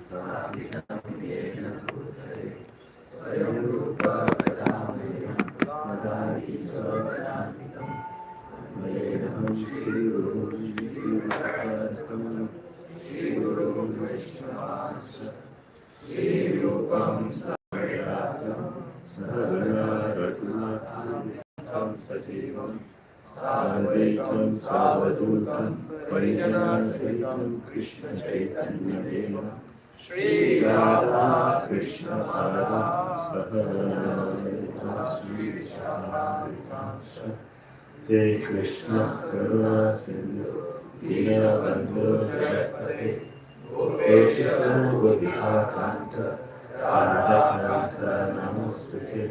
स्थापितं येन भूतले स्वयं रूपा कदामयं वदामि स्वपदान्तिकं वेदं श्रीगुरुं श्रीगुरुपरकं श्रीगुरुं वैष्णवांश श्रीरूपं साक्षातं सहगणा रघुनाथान्वितं सजीवं साद्वैतं सावधूतं परिजनसहितं कृष्ण चैतन्यदेवं श्रीराधा कृष्ण पादा सहगणा श्रीविशाखान्वितांश हे कृष्ण करुणा सिन्धु दीनबन्धो जगत्पते गोपेश गोपिकान्त राधाकान्त नमोस्तुते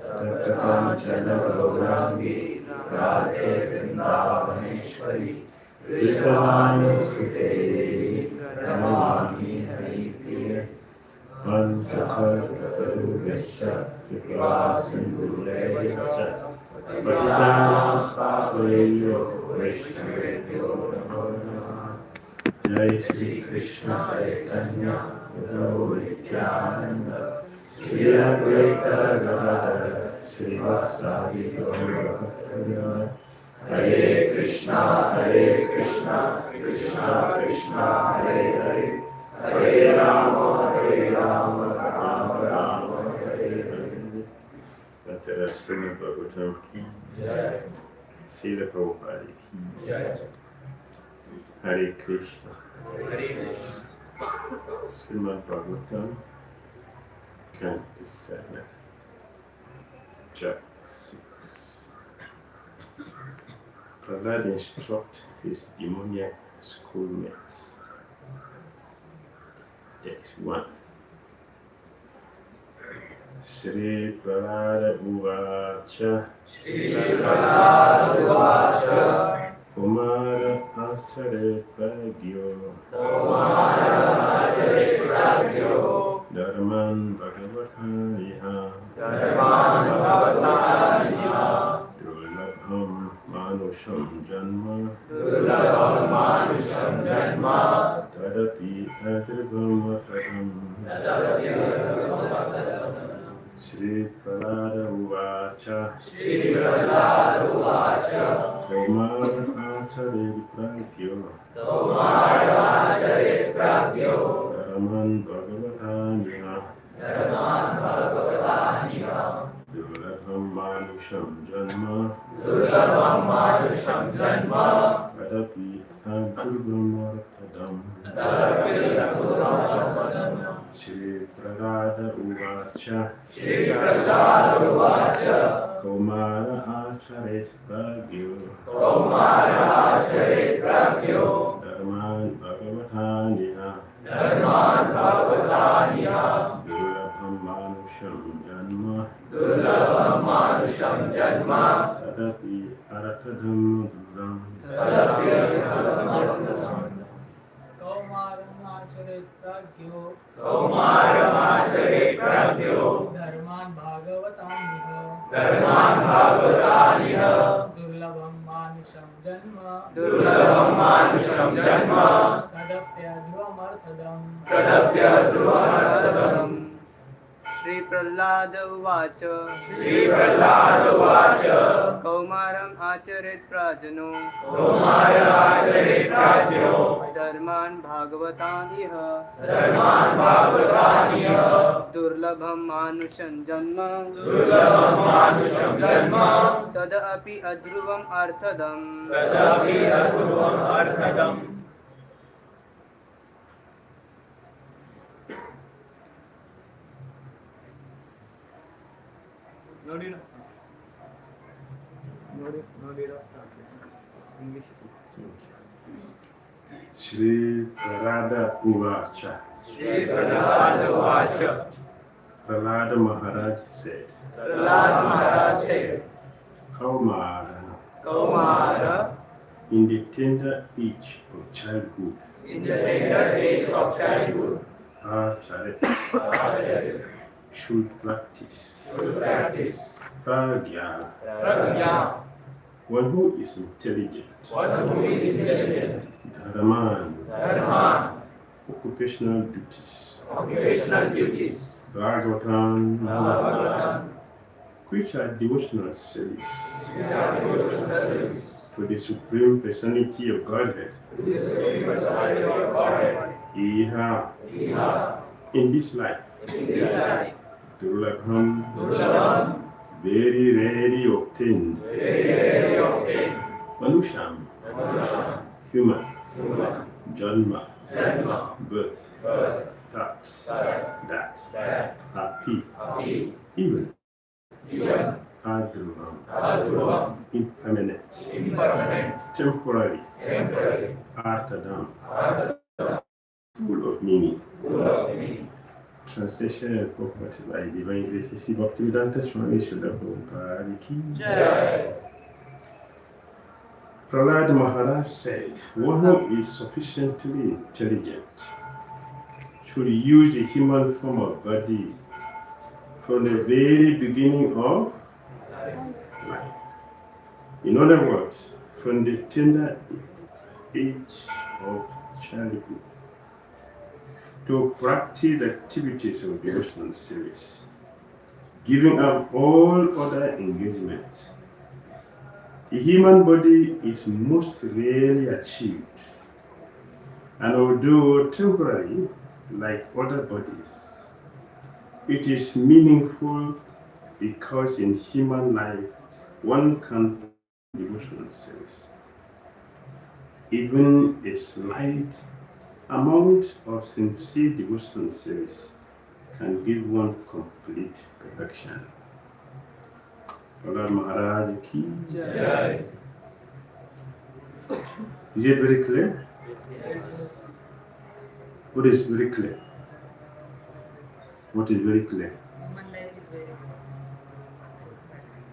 तप्तकाञ्चन गौराङ्गी राधे वृन्दावनेश्वरी वृषभानुसुते नमामि हरिप्रिये पञ्चकल्पतरुभ्यश्च कृपा सिन्धुभ्यश्च पतितानां पावनेभ्यो वैष्णवेभ्यो नमो नमः। जय श्री कृष्ण चैतन्य प्रभु नित्यानंद श्री अद्वैत गदाधर श्रीवासादि गौरभक्तवृंद। हरे Krishna Krishna Krishna Hare Hare Hare Ram Ram Ram Hare Hare. Srimad Bhagavatam ki जय Srila Prabhupada ki जय Hare Krishna. हरे Krishna. Srimad Bhagavatam Canto 7 Chapter 6. Prahlada instructs his demoniac schoolmates. Text 1. Shri Prahlada Uvacha Shri Prahlad उवाच Kumara Acare Pragyo कौमारमाचरेत्राभ्यो Dharman Bhagavataniha धर्मान् भगवतानिहा Durlabham Manusham Janma दुर्लभं मानुषं जन्म Tadapi Adribham Atadam तदप्य Shri Prahlada Uvacha Shri Prahlad उवाच Kumara Acare Pragyo कौमारमाचरेत्राभ्यो Dharman Bhagavataniha धर्मान् भगवतानिहा Durlabham Manusham Janma दुर्लभं मानुषं जन्म Tadapi Adribham Atadam तदप्य Shri Prahlada Uvacha Shri Prahlad उवाच Kumara Acare Pragyo कौमारमाचरेत्राभ्यो Dharman Bhagavataniha धर्मान् भगवतानिहा Durlabham Manusham Janma दुर्लभं मानुषं जन्म Tadapi Aratadam Duram तदप्य कौमारमाचरेत्राभ्यो धर्मान् भागवतानिह धर्मान् भगवतानिह दुर्लभं मानुषं जन्म दुर्लभं मानुषं जन्म तदप्यध्रुवमर्थदम् तदप्यध्रुवमर्थदम्। श्री प्रह्लाद उवाच श्री प्रहलाद उवाच कौमारम् आचरेत् प्राजनो कौमारमाचरेत्राभ्यो धर्मान् भागवतानिह धर्मान् भगवतानिह दुर्लभं मानुषं जन्म दुर्लभं मानुषं जन्म तदपि अध्रुवम् अर्थदम् तदपि अध्रुवम् अर्थदम्। Shri Prahlada Uvacha Shri Prahlad उवाच Prahlada Maharaj said, प्रहलाद महाराज से Kaumara, Kaumara in the tender age of childhood, in the tender age of childhood Acharya Acharya should practice should practice Pragya, prajna, one who is intelligent, one who is intelligent, Dharman, dharma, occupational duties, occupational duties, Bhagavatam, Bhagavatam, which are devotional service which are devotional service, to the Supreme Personality of Godhead, to the Supreme Personality of Godhead, Iha, Dhira, in this life, in this life, Durlabham, Durlabham, very rarely obtained, very rarely obtained, Manusham, Manusham, human, human, Janma, Janma, birth, birth, that, that, that, happy, happy, even, even, Adruvam, Adruvam, impermanent, impermanent, temporary, temporary, Artadam, Arthadam, full of meaning. full of meaning. Translation and purport by Divine Grace. Bhakti Swami Prabhupada Ki Jai. Prahlad Maharaj said, one who is sufficiently intelligent should use the human form of body from the very beginning of life. In other words, from the tender age of childhood, to practice activities of devotional service, giving up all other engagements. The human body is most rarely achieved, and although temporary, like other bodies, it is meaningful because in human life one can do devotional service. Even a slight amount of sincere devotional service can give one complete perfection. Prahlad Maharaj Ki Jai. Is it very clear? What is very clear? What is very clear? Human life is very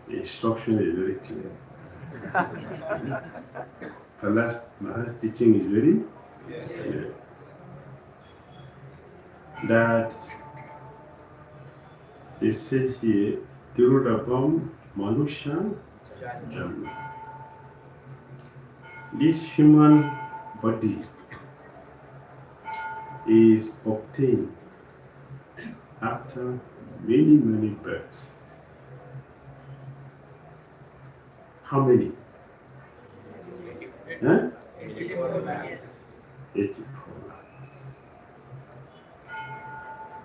The instruction is very clear. Prahlad Maharaj teaching is very clear. That they said here, Tirudabam Manusha Janma. This human body is obtained after many, many births. How many? Huh? 84 lives.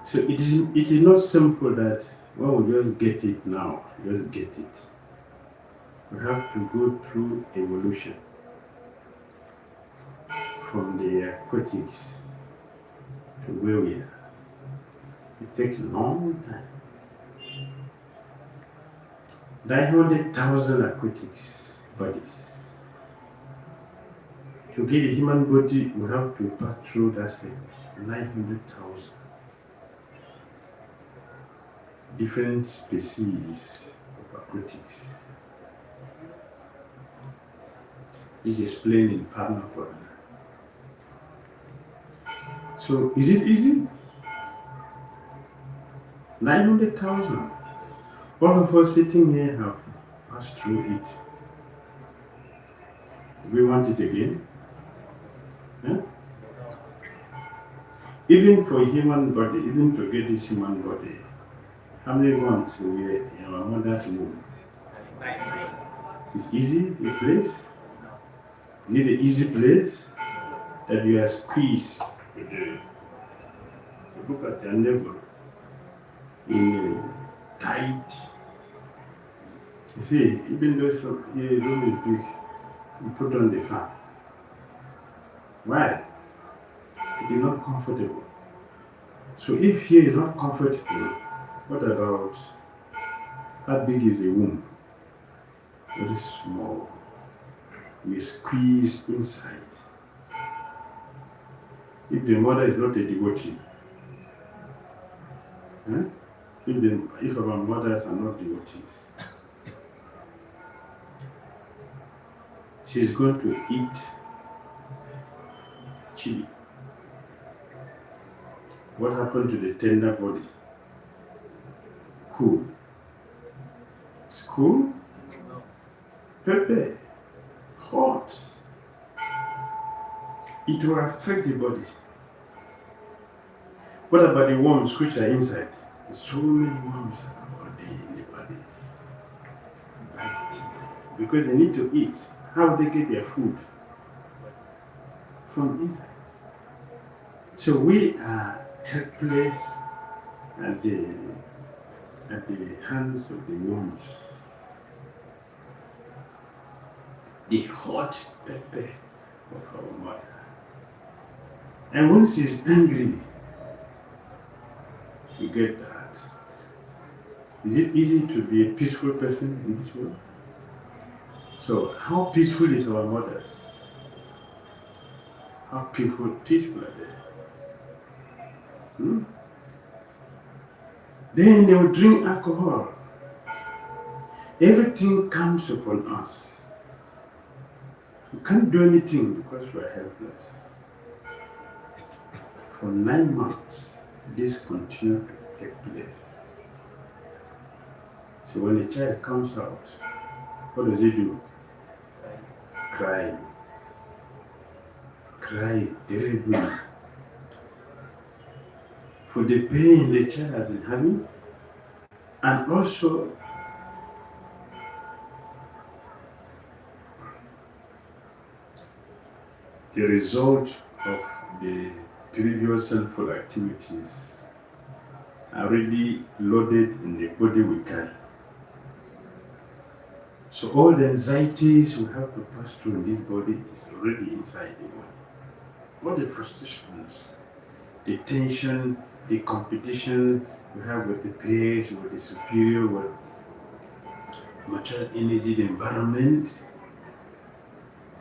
So it is not simple that, well, we just get it now, just get it. We have to go through evolution from the aquatics to where we are. It takes a long time. 900,000 aquatics bodies. To get a human body, we have to pass through that stage. 900,000. Different species of aquatics. It's explained in Prerna. So, is it easy? 900,000. All of us sitting here have passed through it. We want it again? Huh? Even for a human body, even to get this human body, how many months we were in our mother's womb? It's easy, the place? Is it an easy place that you are squeezed? Look at your neighbor in a tight. You see, even though the room is big, you put on the fan. Why? It is not comfortable. So if here is not comfortable, what about how big is the womb? Very small. We squeeze inside. If the mother is not a devotee, if our mothers are not devotees, she's going to eat chili. What happened to the tender body? Cool. School? Pepper. Hot. It will affect the body. What about the worms which are inside? There's so many worms in the body. Because they need to eat. How do they get their food? From inside. So we are helpless at the hands of the worms. The hot pepper of our mother. And once she's angry, you get that. Is it easy to be a peaceful person in this world? So how peaceful is our mothers? How peaceful are they? Then they will drink alcohol. Everything comes upon us. We can't do anything because we are helpless. For 9 months, this continued to take place. So when a child comes out, what does he do? Cry. Cry terribly for the pain the child has been having, and also the result of the previous sinful activities already loaded in the body we carry. So all the anxieties we have to pass through in this body is already inside the body. All the frustrations, the tension, the competition we have with the peers, with the superior, with material energy, the environment.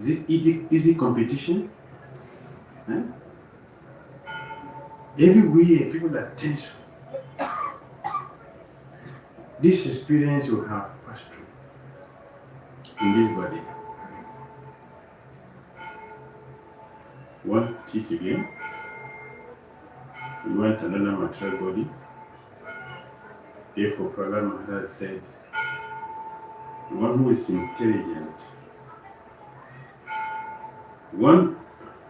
Is it easy competition? Huh? Everywhere people are tense. This experience we have passed through in this body. One teach again. We want another material body. Therefore, Prerna Maharaj said, one who is intelligent, one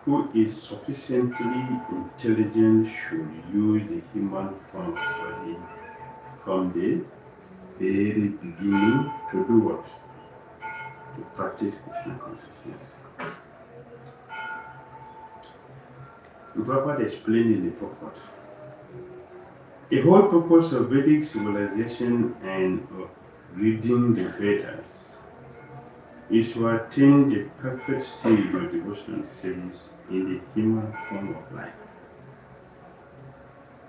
who is sufficiently intelligent should use the human form of body from the very beginning to do what? To practice Krishna consciousness. The Prabhupada explained in the purport. The whole purpose of Vedic civilization and of reading the Vedas is to attain the perfect stage of devotional service in the human form of life.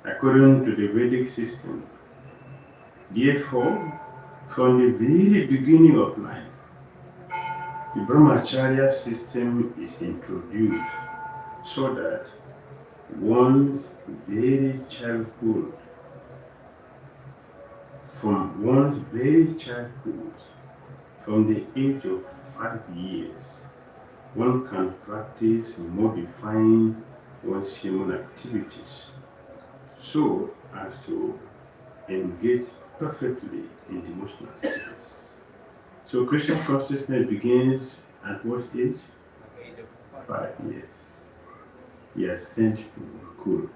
According to the Vedic system, therefore, from the very beginning of life, the Brahmacharya system is introduced so that one's very childhood, from the age of 5 years, one can practice modifying one's human activities so as to engage perfectly in devotional service. So Krishna consciousness begins at what age? 5 years. He is sent to Guru.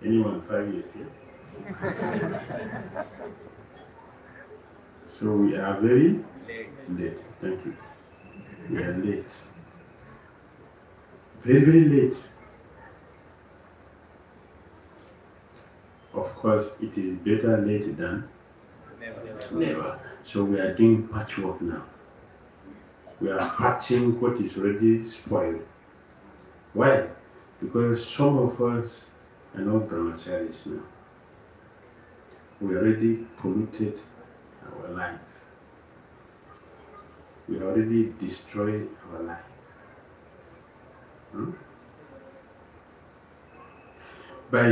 Anyone 5 years here? So we are very late. Thank you. We are late. Very, very late. Of course, it is better late than never. So we are doing patchwork now. We are patching what is already spoiled. Why? Because some of us are not brahmacharis now. We already polluted our life. We already destroyed our life. By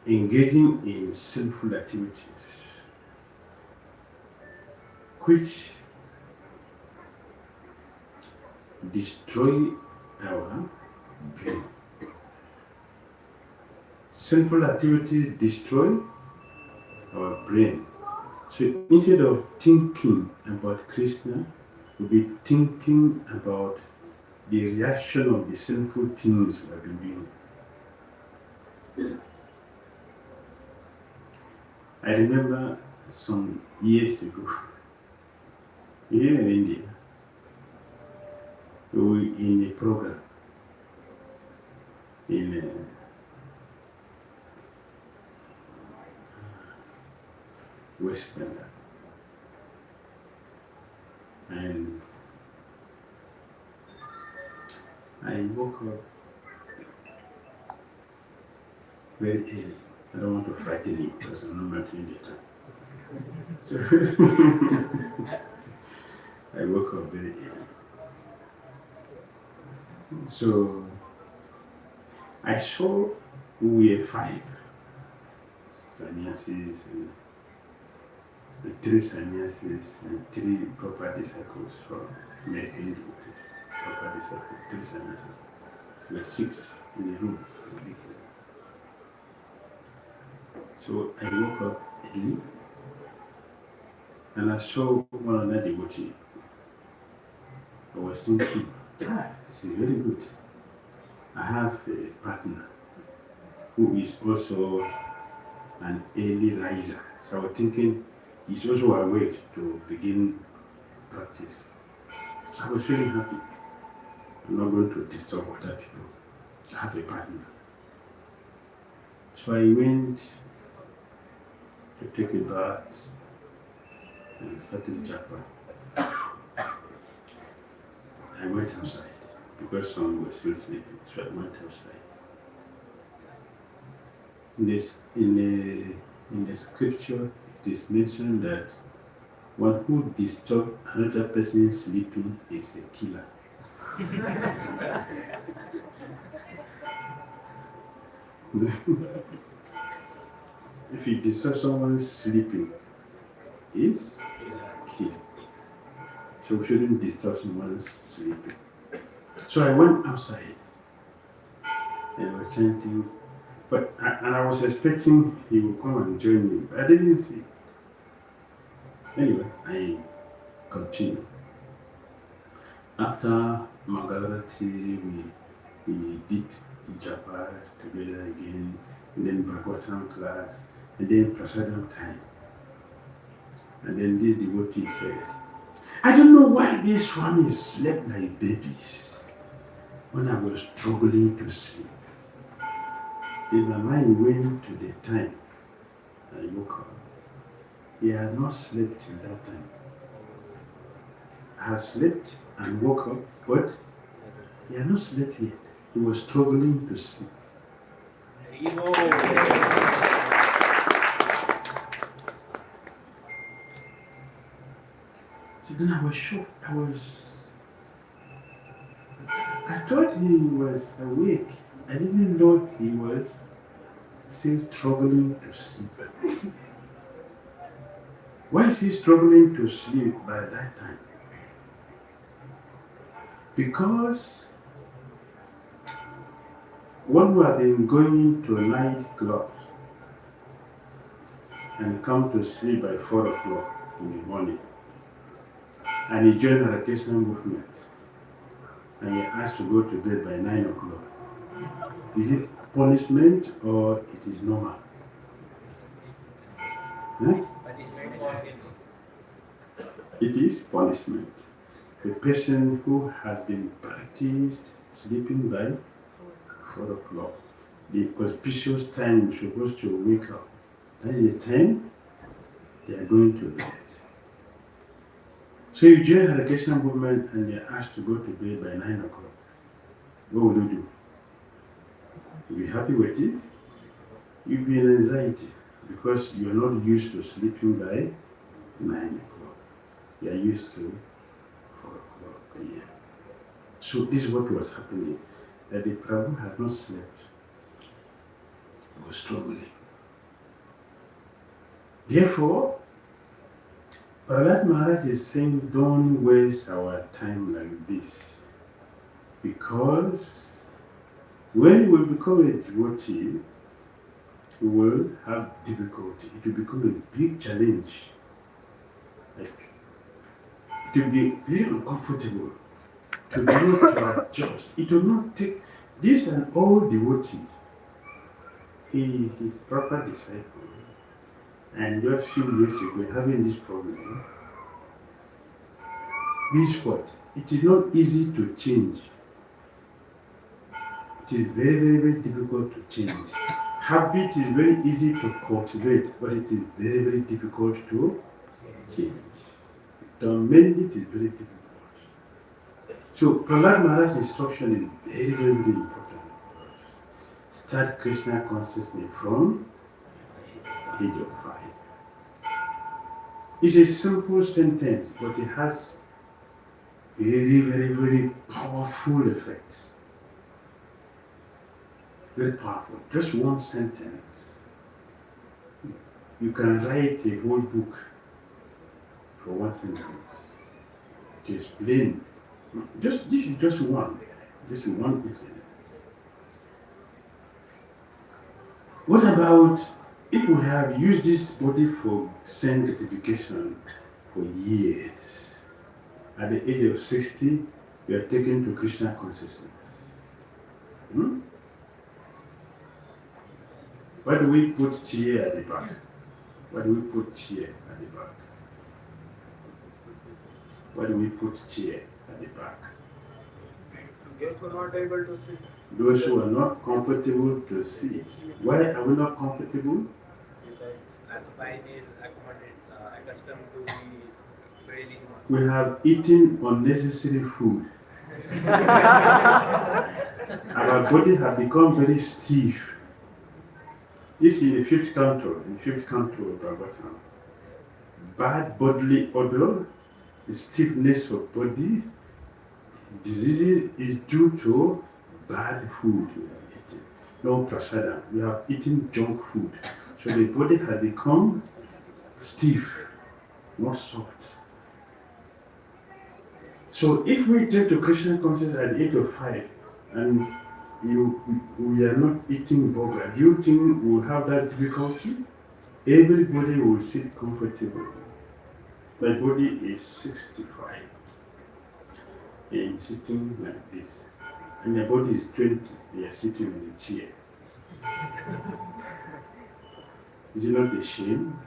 engaging in sinful activities, which destroy our brain. Sinful activities destroy our brain. So instead of thinking about Krishna, we'll be thinking about the reaction of the sinful things we have been doing. I remember some years ago, here in India, we were in a program in West Bengal. And I woke up very early. I don't want to frighten you because I'm not matching the time. So I woke up very early. So I saw we were 5 sannyasis and 3 sannyasis and 3 proper disciples from American devotees. Proper disciples, 3 sannyasis. We were 6 in the room. So I woke up early and I saw one other devotee. I was thinking, this is very good. I have a partner who is also an early riser. So I was thinking he's also awake to begin practice. So I was feeling happy. I'm not going to disturb other people. I have a partner. So I went to take a bath and started japa. I went outside because some were still sleeping, so I went outside. In the scripture, it is mentioned that one who disturbs another person sleeping is a killer. If you disturb someone sleeping, is killing. So we shouldn't disturb someone's sleeping. So I went outside and I was chanting, and I was expecting he would come and join me, but I didn't see. Anyway, I continued. After Mangalarati, we did japa together again, and then Bhagavatam class, and then Prasadam time. And then this devotee said, I don't know why these Swami slept like babies when I was struggling to sleep. Then my mind went to the time I woke up. He had not slept in that time. I had slept and woke up, but he had not slept yet. He was struggling to sleep. So then I was shocked. I thought he was awake. I didn't know he was still struggling to sleep. Why is he struggling to sleep by that time? Because one who had been going to a night club and come to sleep by 4 o'clock in the morning, and he joined the Krishna movement, and he asked to go to bed by 9 o'clock. Is it punishment or it is normal? Huh? It is punishment. The person who had been practiced sleeping by 4 o'clock, the auspicious time you're supposed to wake up, that is the time they are going to bed. So you join the Krishna movement and you're asked to go to bed by 9 o'clock. What will you do? You'll be happy with it? You'll be in anxiety because you're not used to sleeping by 9 o'clock. You're used to 4 o'clock a.m. So this is what was happening. That the Prabhu had not slept. He was struggling. Therefore, Prahlad Maharaj is saying, don't waste our time like this. Because when we become a devotee, we will have difficulty. It will become a big challenge. Like, it will be very uncomfortable to be able to adjust. It will not take this an old devotee. He is proper disciple. And just a few years ago, having this problem, this what? It is not easy to change. It is very, very, very difficult to change. Habit is very easy to cultivate, but it is very, very difficult to change. To amend it is very difficult. So, Prahlad Maharaj's instruction is very, very, very important. Start Krishna consciousness from age of 5. It's a simple sentence, but it has very, very, very powerful effect. Very powerful. Just one sentence. You can write a whole book for one sentence to explain. This is just one. This is one incident. What about if we have used this body for sanctification for years? At the age of 60, we are taken to Krishna consciousness. Why do we put chair at the back? Why do we put chair at the back? Why do we put chair at the back? Those who are not able to sit. Those who are not comfortable to sit. Why are we not comfortable? Because at 5 days accustomed to the trailing. We have eaten unnecessary food. Our body have become very stiff. This is the fifth control of Bhagavatam. Bad bodily odor, the stiffness of body, diseases is due to bad food we have eaten. No prasadam. We have eaten junk food. So the body has become stiff, not soft. So if we take to Krishna consciousness at the age of 5 and we are not eating burger, do you think we will have that difficulty? Everybody will sit comfortably. My body is 65 and sitting like this. And my body is 20, they are sitting in a chair. Is it not a shame?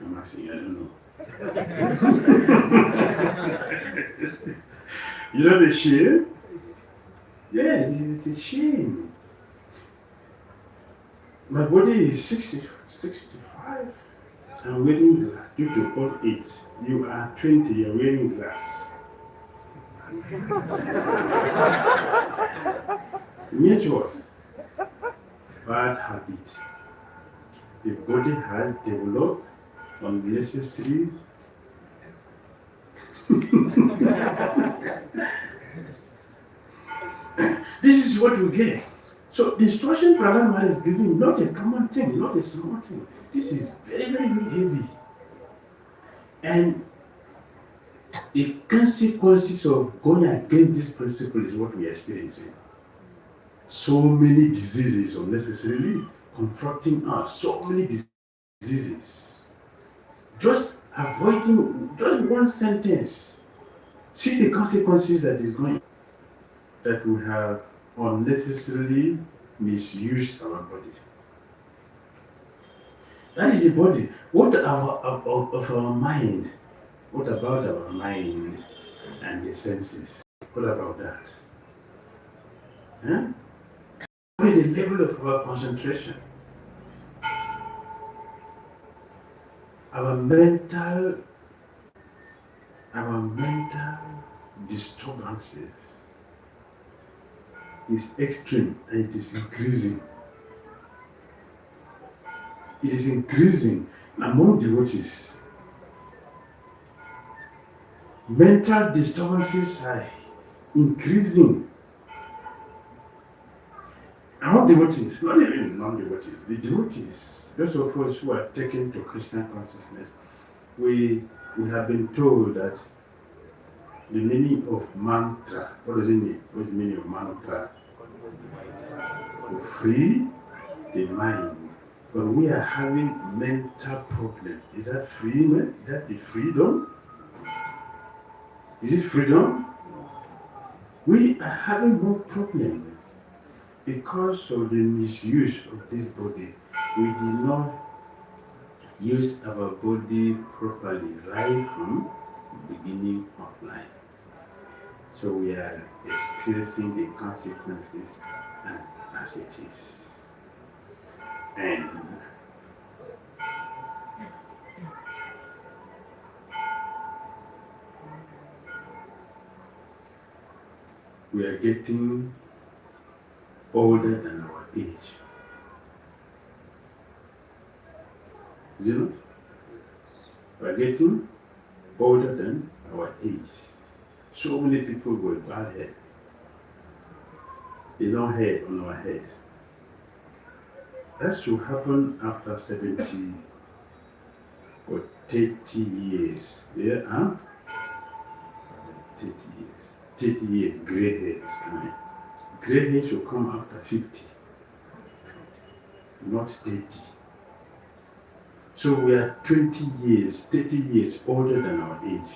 I'm asking, I don't know. You know the shame? Yes, it's a shame. My body is 65. I'm wearing glass due to old age. You are 20, you're wearing glass. Means what? Bad habit. The body has developed unnecessary. This is what we get. So the instruction Prerna is giving not a common thing, not a small thing. This is very, very, very heavy. And the consequences of going against this principle is what we are experiencing. So many diseases unnecessarily confronting us. So many diseases. Just avoiding just one sentence. See the consequences that is going. That we have unnecessarily misused our body. That is the body. What of our mind? What about our mind and the senses? What about that? Huh? What is the level of our concentration? Our mental disturbances is extreme and it is increasing. It is increasing among devotees. Mental disturbances are increasing among devotees, not even non-devotees, the devotees, those of us who are taken to Krishna consciousness. We have been told that the meaning of mantra, what does it mean? What is the meaning of mantra? To free the mind. But we are having mental problem. Is that freedom? That's the freedom? Is it freedom? We are having more problems because of the misuse of this body. We did not use our body properly right from the beginning of life. So we are experiencing the consequences as it is. And we are getting older than our age. Is it not? We are getting older than our age. So many people with bad hair. There's no hair on our head. That should happen after 70 or 30 years. Yeah, huh? 30 years. 30 years, gray hair is coming. Gray hair should come after 50, not 30. So we are 20 years, 30 years older than our age.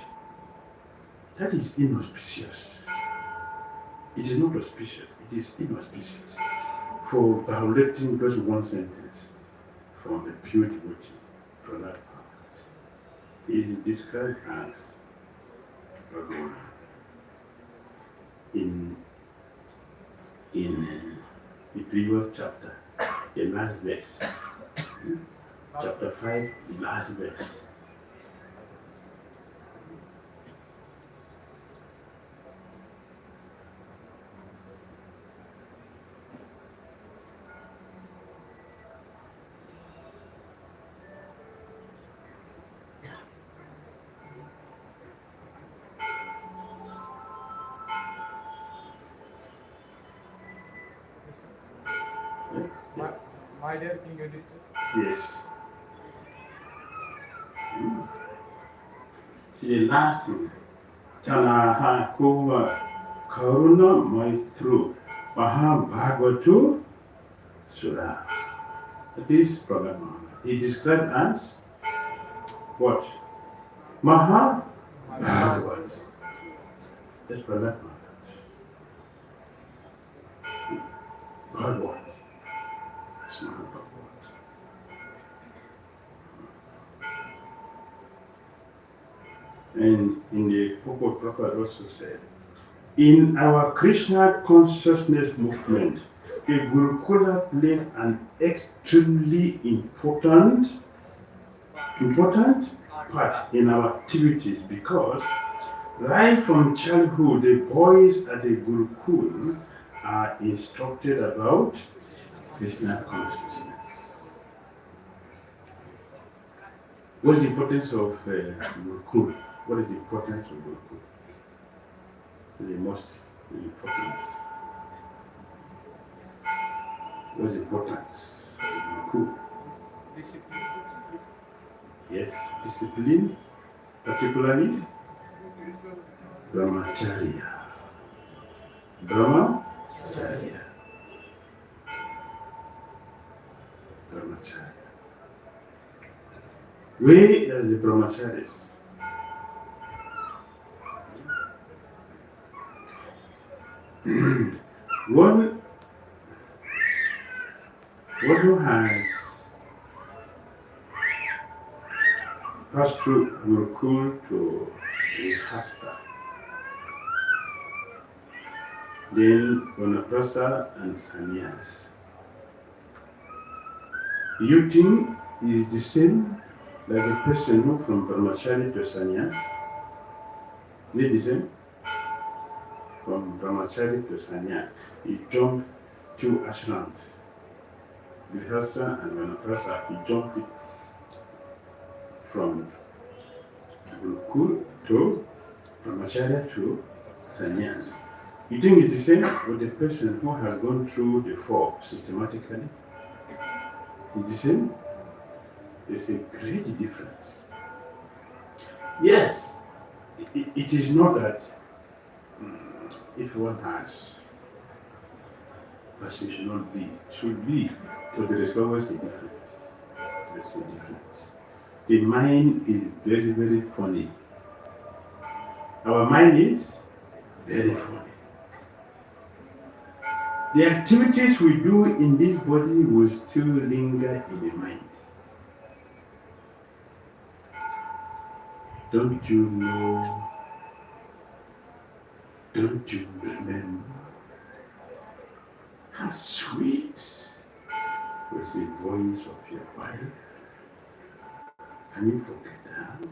That is inauspicious. It is not auspicious, it is inauspicious. For violating just one sentence from the pure devotee, Prerna, he is described as Bhagavan. In the previous chapter, the last verse, chapter 5, the last verse. My dear King Yudhishthira. Yes. See the last thing. Tanaha Kuva Karuna Maitru Maha Bhagavatu Sura. That is Prabhupada. He described as what? Maha Bhagavat. That's Prabhupada. Bhagavat. That's Maha Bhagavat. And in the purport, Prabhupada also said, in our Krishna Consciousness movement, the Gurukula plays an extremely important part in our activities because right from childhood, the boys at the Gurukul are instructed about Krishna Consciousness. What is the importance of Gurukul? What is the importance of Gurukul? The most important. What is the importance of Gurukul? Discipline. Yes, discipline, particularly Brahmacharya. Brahmacharya. Brahmacharya. Where are the brahmacharis? One who has passed through Gurukul to Vihasta, then Vanaprastha and Sannyas. You think is the same like a person who from Brahmachari to Sannyas? Is it the same? From Brahmachari to Sannyas, he jumped two ashrams. Grihastha and Vanaprastha, he jumped it from Gurukul to Brahmacharya to Sannyas. You think it's the same with the person who has gone through the four systematically? It's the same? There's a great difference. Yes, it is not that if one has, but it should not be, should be, but there is always a difference. There's a difference. The mind is very, very funny. Our mind is very funny. The activities we do in this body will still linger in the mind. don't you know, don't you remember how sweet was the voice of your wife? Can you forget that?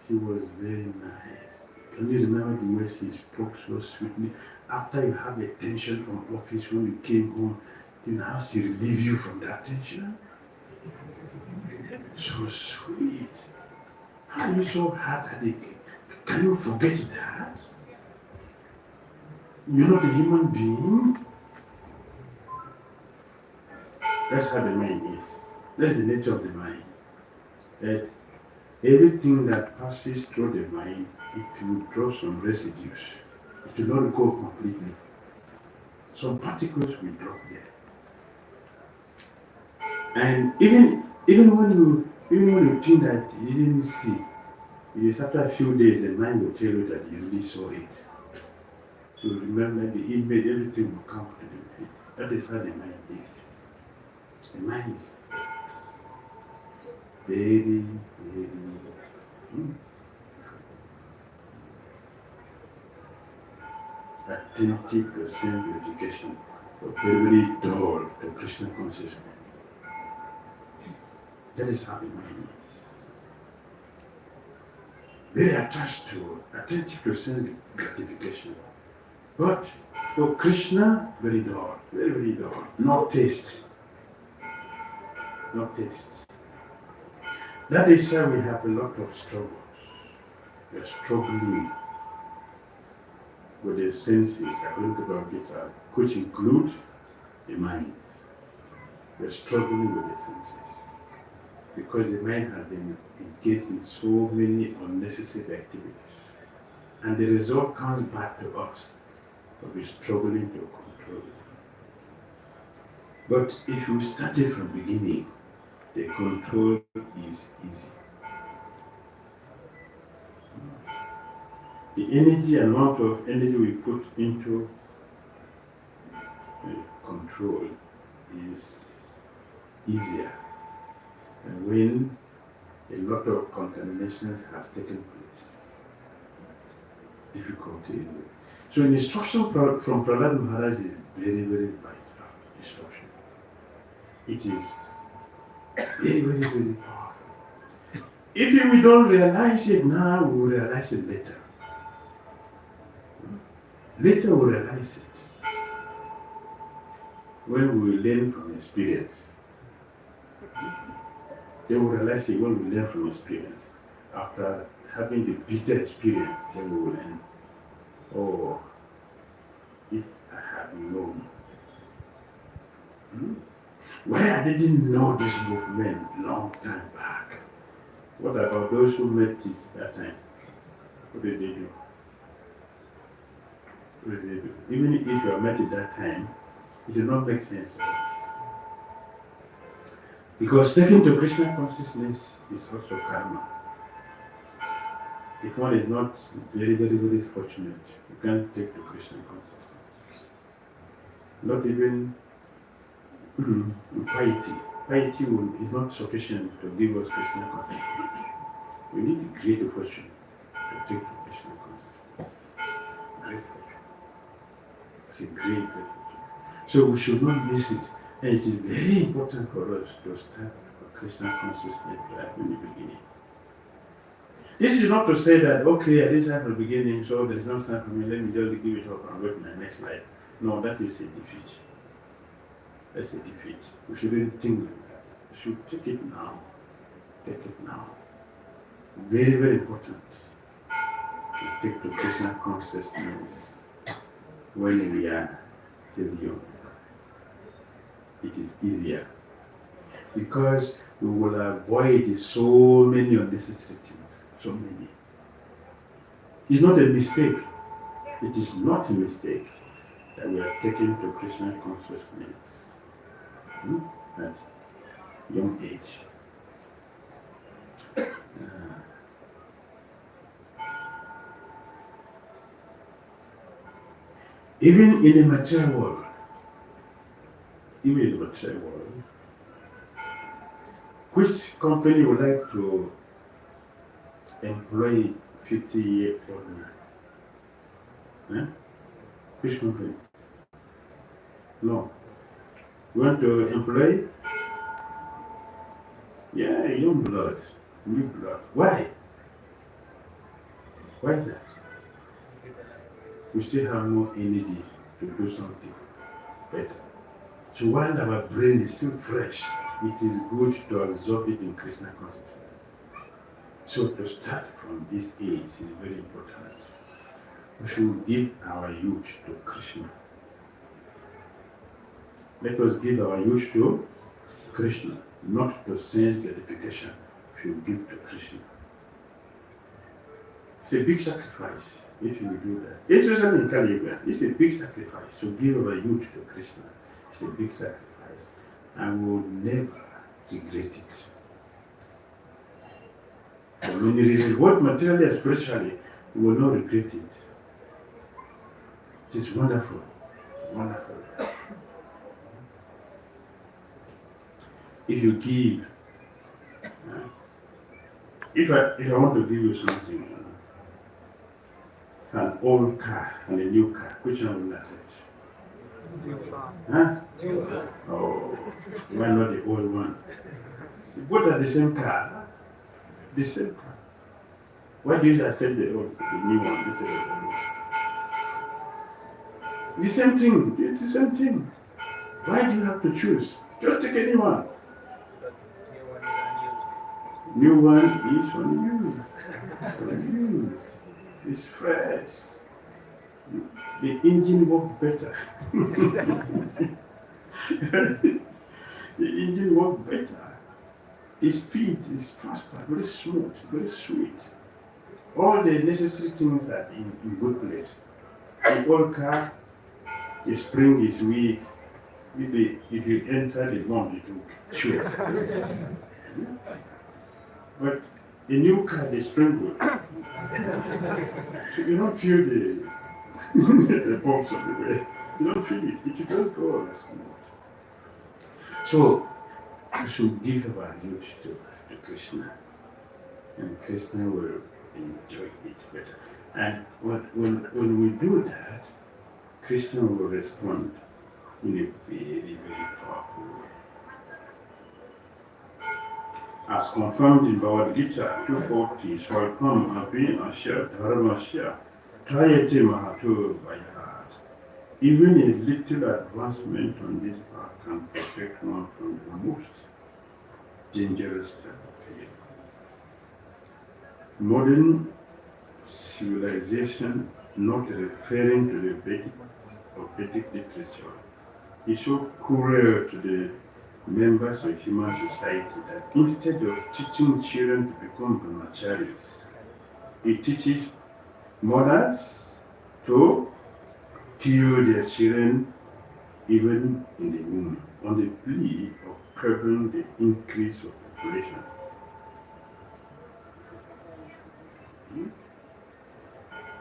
She was very nice. Can you remember the way she spoke so sweetly? After you have a tension from office, when you came home, you know how she relieved you from that tension? So sweet. How are you so hard-headed? Can you forget that? You're not a human being? That's how the mind is. That's the nature of the mind. That everything that passes through the mind, it will draw some residues. It will not go completely. Some particles will drop there. And even when you think that you didn't see, it is after a few days the mind will tell you that you really saw it. You remember the image, everything will come to the mind. That is how the mind is. The mind is very, very attentive to self-purification, but very dull to Krishna consciousness. That is how the mind is. Very attached to, attentive to self-gratification. But for Krishna, very dull, very, very dull. No taste. No taste. That is why we have a lot of struggles. We are struggling with the senses, according to Bhakti, which include the mind. We are struggling with the senses because the mind has been engaged in so many unnecessary activities. And the result comes back to us, but we're struggling to control it. But if you start it from the beginning, the control is easy. The energy, amount of energy we put into control is easier than when a lot of contaminations has taken place. Difficulty is it. So an instruction from Prahlad Maharaj is very, very vital instruction. It is very, very, very powerful. If we don't realize it now, we will realize it later. Later we'll realize it. When we learn from experience. Then we'll realize it when we learn from experience. After having the bitter experience, then we will learn. Oh, if I had known. Why I didn't know this movement long time back? What about those who met it that time? What did they do? What did they do? Even if you are met at that time, it did not make sense to us. Because taking to Krishna consciousness is also karma. If one is not very, very, very fortunate, you can't take to Krishna consciousness. Not even piety. Piety is not sufficient to give us Krishna consciousness. We need a great fortune to take to Krishna consciousness. Great fortune. It's a great fortune. So we should not miss it. And it is very important for us to start Krishna consciousness right from the beginning. This is not to say that, okay, I didn't start from the beginning, so there is no time for me, let me just give it up and wait for my next life. No, that is a defeat. That's a defeat. We shouldn't think like that. We should take it now. Take it now. Very, very important to take to Krishna consciousness when we are still young. It is easier because we will avoid so many unnecessary things. So many. It's not a mistake. It is not a mistake that we are taken to Krishna consciousness at young age. Even in the material world, which company would like to employ 50-year-old man? Which company? No. You want to employ? Yeah, young blood, new blood. Why? Why is that? We still have more energy to do something better. So while our brain is still fresh, it is good to absorb it in Krishna consciousness. So to start from this age is very important. We should give our youth to Krishna. Let us give our youth to Krishna, not to sense gratification. We should give to Krishna. It's a big sacrifice if you do that. Especially in Kali Yuga, it's a big sacrifice. So give our youth to Krishna. It's a big sacrifice. And we will never regret it. And when it is reward materially and spiritually, we will not regret it. It is wonderful. Wonderful. If you give, if I want to give you something, an old car and a new car, which one will I say? Huh? Oh, why not the old one? Both are the same car. The same car. Why do you accept the new one instead of the old one? The same thing. It's the same thing. Why do you have to choose? Just take any one. New one is on you. On you. It's fresh. The engine works better. The engine works better. The speed is faster, very smooth, very sweet. All the necessary things are in good place. The old car, the spring is weak. If you enter the bomb, it will shoot. But the new car, the spring will. So you don't feel the bumps on the way. You don't feel it. It just goes smooth. So we should give our youth to Krishna, and Krishna will enjoy it better. And when we do that, Krishna will respond in a very, very powerful way. As confirmed in Bhagavad Gita 240, Swalpam Api Asya Dharmasya Trayate Mahato Vayas. Even a little advancement on this path can protect one from the most dangerous type of pain. Modern civilization, not referring to the Vedic literature, is so cruel to the members of human society that instead of teaching children to become brahmacharis, it teaches mothers to kill their children even in the womb on the plea of curbing the increase of population.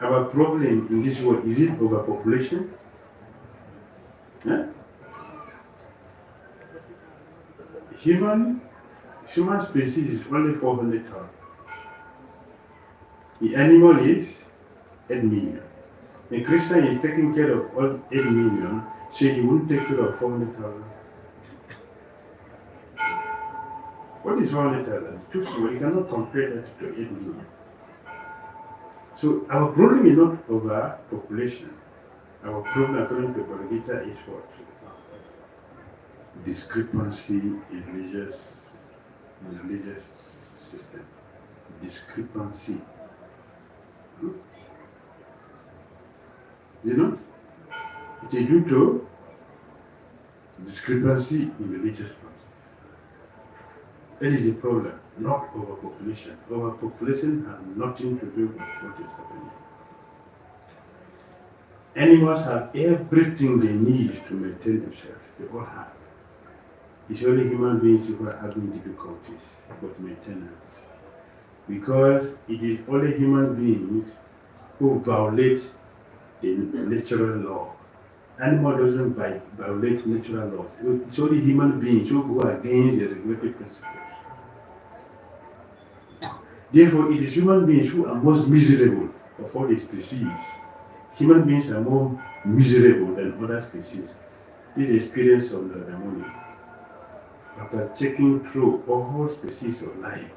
Our problem in this world, is it overpopulation? Huh? Human species is only 400,000. The animal is 8 million. The Christian is taking care of all 8 million, so he won't take care of 400,000. What is 400,000? Too small. You cannot compare that to 8 million. So our problem is not overpopulation. Our problem, according to Bhagavad Gita, is what? Discrepancy in religious system. Discrepancy. You know? It is due to discrepancy in religious practice. That is the problem, not overpopulation. Overpopulation has nothing to do with what is happening. Animals have everything they need to maintain themselves. They all have. It's only human beings who are having difficulties with maintenance. Because it is only human beings who violate the natural law. Animal doesn't violate natural laws. It's only human beings who go against the regulatory principles. Therefore, it is human beings who are most miserable of all the species. Human beings are more miserable than other species. This is the experience of the Damodar. After checking through all species of life,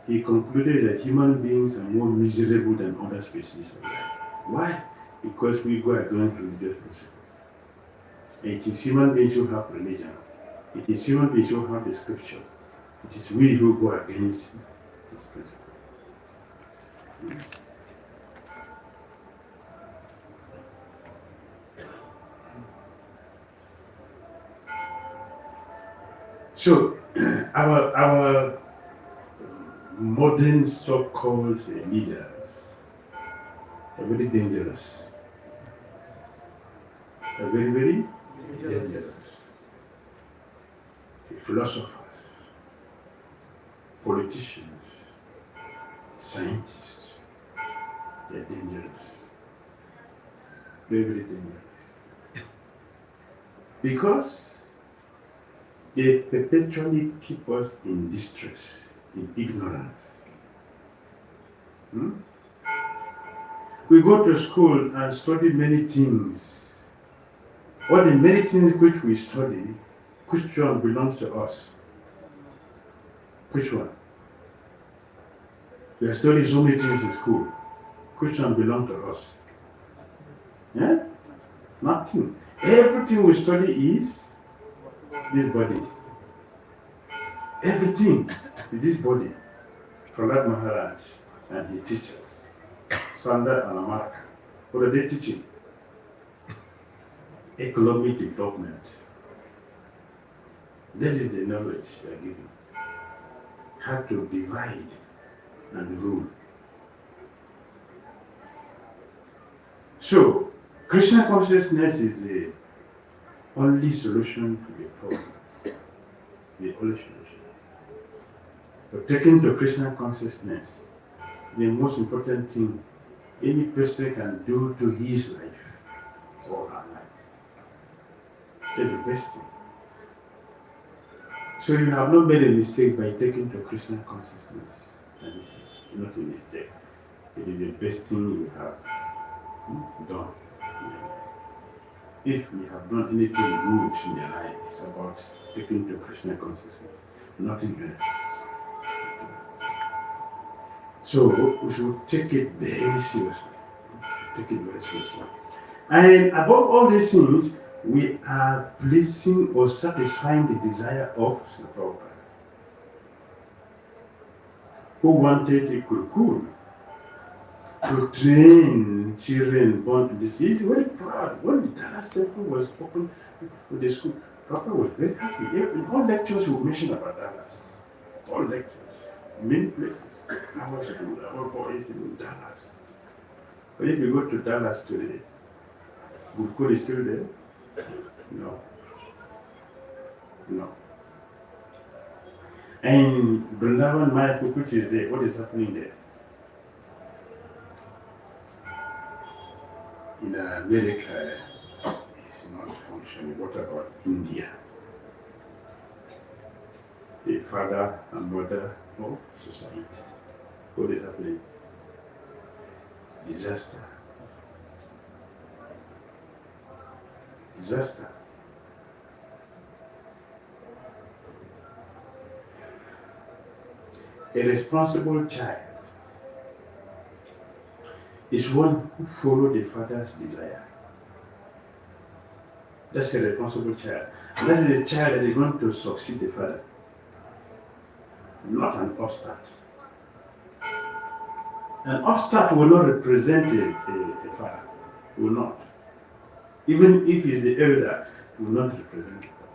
he concluded that human beings are more miserable than other species of life. Why? Because we go against religious principles. It is human beings who have religion. It is human beings who have the scripture. It is we who go against this principle. So, our modern so-called leaders are very dangerous. They're very, very dangerous. The philosophers, politicians, scientists, they're dangerous. Very, very dangerous. Because they perpetually keep us in distress, in ignorance. We go to school and study many things. What the many things which we study, which one belongs to us? Which one? We are studying so many things in school. Which one belongs to us? Yeah? Nothing. Everything we study is this body. Everything is this body. Prahlad Maharaj and his teachers, Sandar and Amarka. What are they teaching? Economic development. This is the knowledge they are giving. How to divide and rule. So, Krishna consciousness is the only solution to the problem. The only solution. But taking to Krishna consciousness, the most important thing any person can do to his life or her life. That's the best thing. So you have not made a mistake by taking to Krishna consciousness. And this is not a mistake. It is the best thing you have done. If we have done anything good in your life, it's about taking to Krishna consciousness, nothing else. So we should take it very seriously. Take it very seriously. And above all these things, we are pleasing or satisfying the desire of Srila Prabhupada, who wanted a Gurukul to train children born to this. He's very proud. When the Dallas temple was opened to the school, Prabhupada was very happy. In all lectures we mention about Dallas. All lectures. Many places. Our school, our boys in Dallas. But if you go to Dallas today, Gurukul is still there? No. No. And Vrindavan Mayapur, which is there, what is happening there? In America, it's not functioning. What about India? The father and mother of society. What is happening? Disaster. Disaster. A responsible child is one who follows the father's desire. That's a responsible child. And that is the child that is going to succeed the father, not an upstart. An upstart will not represent a father. Will not. Even if he is the elder, he will not represent the father.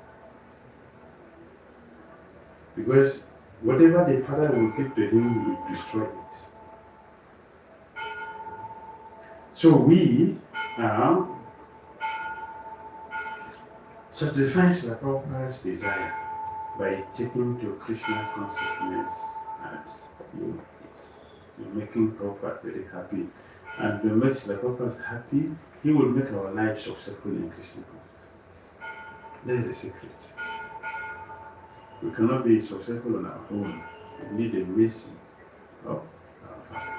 Because whatever the father will give to him, will destroy it. So we are satisfying Srila Prabhupada's desire by taking to Krishna consciousness as making Prabhupada very happy. And to make Srila Prabhupada happy, he will make our life successful in Krishna consciousness. That's the secret. We cannot be successful on our own. We need the mercy of our Father.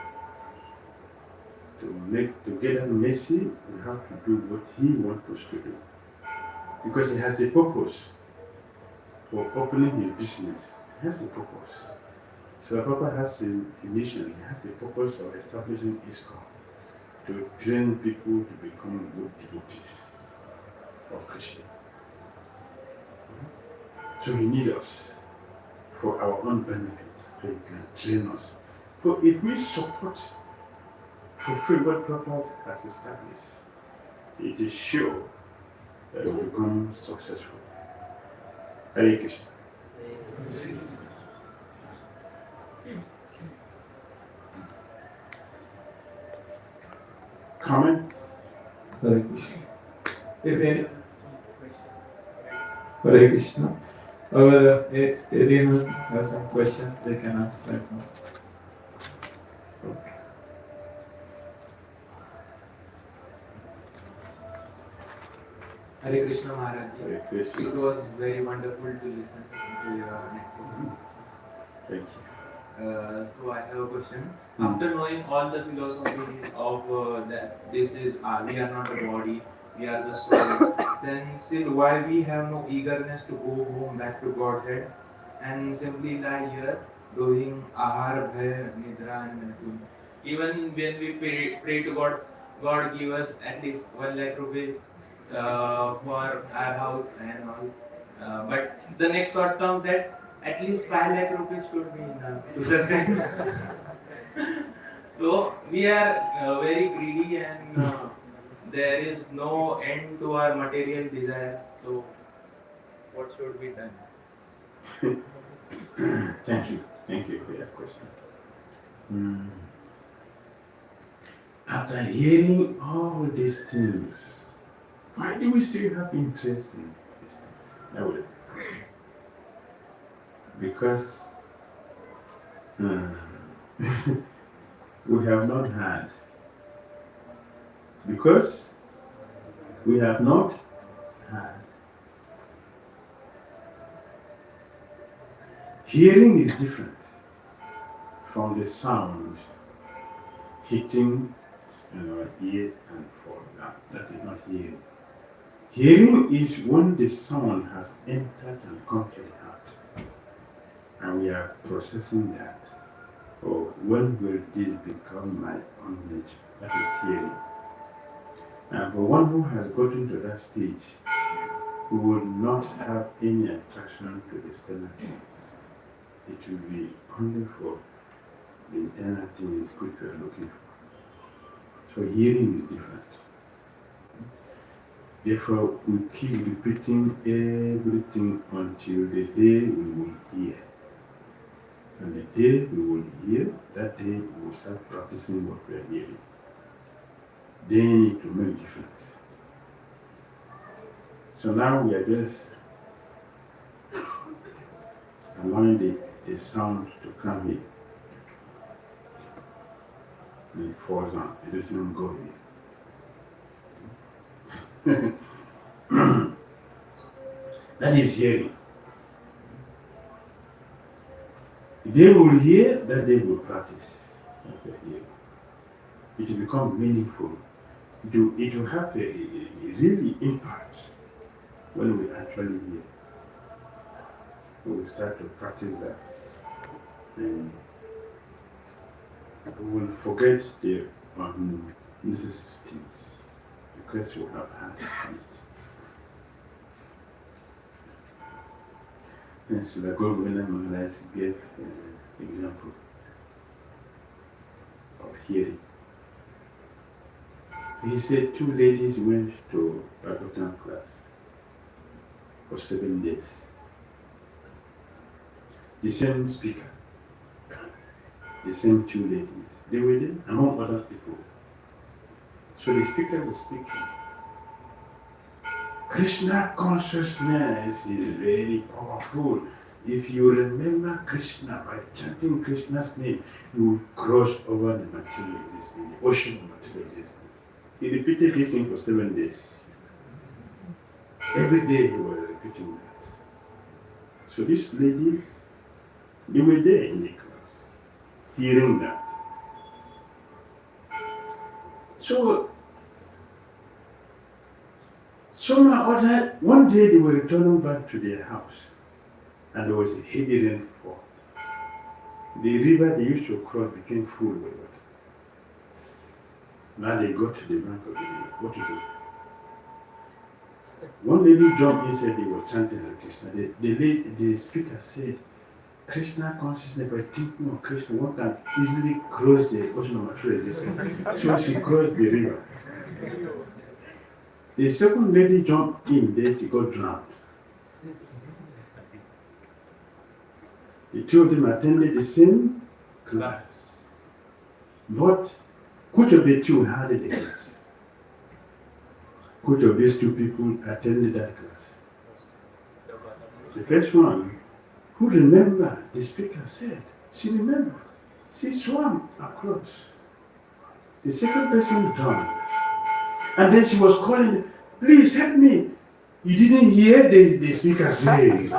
To get that mercy, we have to do what He wants us to do. Because He has a purpose for opening His business. He has a purpose. So Papa has a mission. He has a purpose of establishing ISKCON to train people to become good devotees of Krishna. So He needs us for our own benefit, so He can train us. So if we support, fulfill what Papa has established, it is sure that we will become successful. Hare Krishna. Comment? Hare Krishna. If any, Hare Krishna. If anyone has some question, they can ask right now. Okay. Hare Krishna Maharaj ji. Hare Krishna. It was very wonderful to listen to your lecture. Thank you. So I have a question. After knowing all the philosophy of that this is we are not a body, we are the soul, then still why we have no eagerness to go home back to God's head and simply lie here doing ahar, bhay, nidra and natum. Even when we pray to God, God give us at least 1 lakh rupees for our house and all. But the next thought comes that at least 5 lakh rupees should be enough to sustain. So we are very greedy and there is no end to our material desires. So what should be done? Thank you. Thank you for your question. After hearing all these things, why do we still have interest in these things? That was it. Because we have not had. Because we have not had. Hearing is different from the sound hitting our ear and falling down. That is not hearing. Hearing is when the sound has entered and come to the heart. And we are processing that. Or when will this become my own nature? That is hearing. And for one who has gotten to that stage, who will not have any attraction to external things. It will be only for the internal things which we are looking for. So hearing is different. Therefore, we keep repeating everything until the day we will hear. And the day we will hear, that day we will start practicing what we are hearing. Then it will make difference. So now we are just allowing the sound to come here. And it falls on. It doesn't go here. That is hearing. They will hear, that they will practice. It will become meaningful. It will have a really impact when we actually hear. We will start to practice that. And we will forget the unnecessary things because we have had it. And so the Guruvina Maharaj gave an example of hearing. He said 2 ladies went to Bhagavatam class for 7 days. The same speaker, the same 2 ladies. They were there among other people. So the speaker was speaking. Krishna consciousness is very powerful. If you remember Krishna by chanting Krishna's name, you will cross over the material existence, the ocean of material existence. He repeated this thing for 7 days. Every day he was repeating that. So these ladies, they were there in the class. hearing that. So, somehow or other, one day they were returning back to their house, and there was a heavy rainfall. The river they used to cross became full with water. Now they got to the bank of the river. What to do? One lady jumped inside, they were chanting Hare Krishna. The speaker said, Krishna consciousness, by thinking of Krishna, one can easily cross the ocean of material existence. So she crossed the river. The second lady jumped in, then she got drowned. The two of them attended the same class. But which of the two had the class? Which of these two people attended that class? The first one, who remember the speaker said, she remembered, she swam across. The second person drowned. And then she was calling, please help me. You didn't hear the speaker say,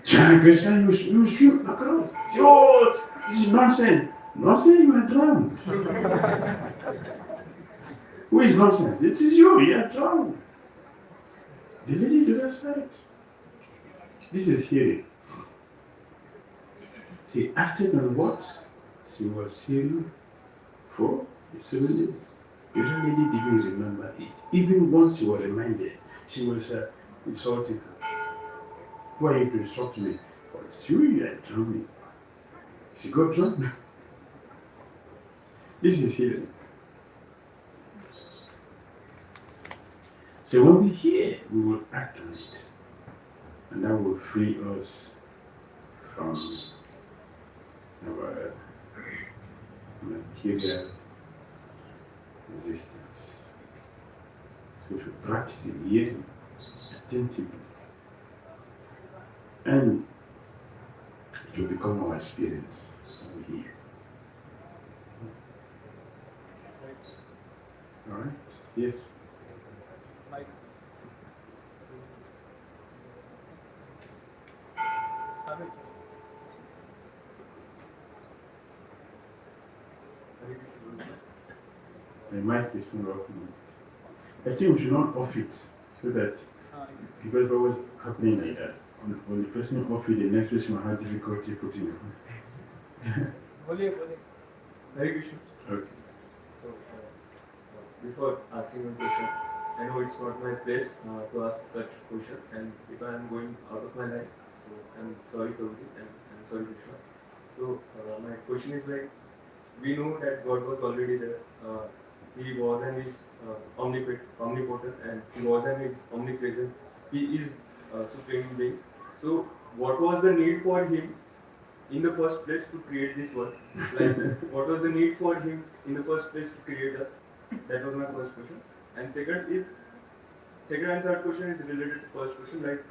Krishna, you swim across. Say, oh, this is nonsense. Nonsense, you are drowned. Who is nonsense? It is you are drowned. The lady to that side. This is hearing. She acted on what she was hearing for the 7 days. The other lady didn't remember it. Even once she was reminded, she was insulting her. Why are you to insult me? Oh, it's you are drowning. She got drowned. This is hearing. So when we hear, we will act on it. And that will free us from our material resistance. So we should practice in hearing attentively. And it will become our experience when we hear. Alright? Yes? Mike. Swami. The mic is not working. I think we should not off it so that because what was happening like that. When the person off it, the next person will have difficulty putting it. बोलिए Hare Krishna. Okay. So, before asking a question, I know it's not my place to ask such question, and if I am going out of my line, so I'm sorry, Prabhuji, and I'm sorry, Krishna. So, my question is like, we know that God was already there. He was and is omnipotent, and He was and is omnipresent. He is supreme being. So, what was the need for Him in the first place to create this world? Like, what was the need for Him in the first place to create us? That was my first question. And second and third question is related to first question. Like,